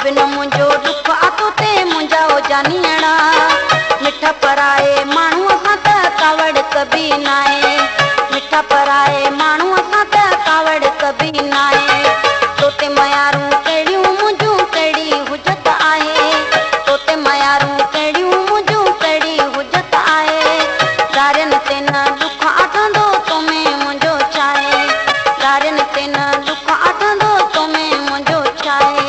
बिन मुंहिंजो दुख आतो ते मुंहिंजा हो जानीअड़ा मिठा पराए माण्हू असां त कावड़ कबी नाहे मिठा पराए माण्हू असां त कावड़ कबी नाहे तोते मयारूं कहिड़ियूं मुंहिंजूं कहिड़ी हुजत आहे तोते मयारूं कहिड़ियूं मुंहिंजूं कहिड़ी हुजत आहे दारियुनि ते न दुख आथंदो तो में मुंहिंजो छाहे दारियुनि ते न दुख आथंदो तो में मुंहिंजो छाहे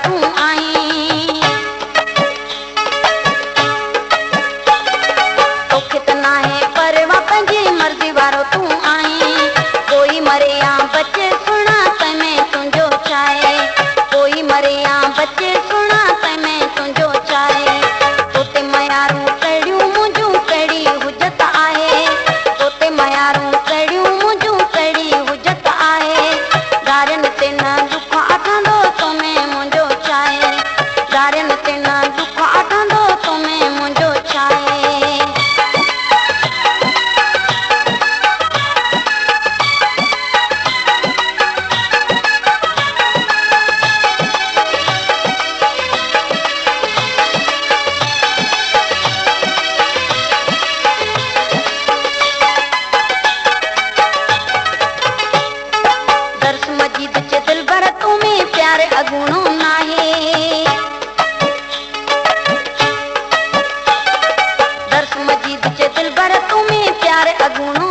तूं आहीं तोखे त नाहे परवा पंहिंजी मर्ज़ी वारो तूं आहीं कोई मरे या बचे सुणा तंहिंमें तुंहिंजो छाहे कोई मरे या बचे सुणा तंहिंमें तुंहिंजो छाहे तोते मयारूं कहिड़ियूं मुंहिंजूं कहिड़ी हुजत आहे तोते मयारूं कहिड़ियूं मुंहिंजूं कहिड़ी हुजत आहे दारियुनि ते न दुख आथंदो तो में मुंहिंजो दारियुनि ते न दुख आथंदो तो में मुंहिंजो छाहे दर्श मजीद चे दिल भर तू में प्यार अगुणो नाहे दर्श मजीद चे दिल भर तू में प्यार अगुणो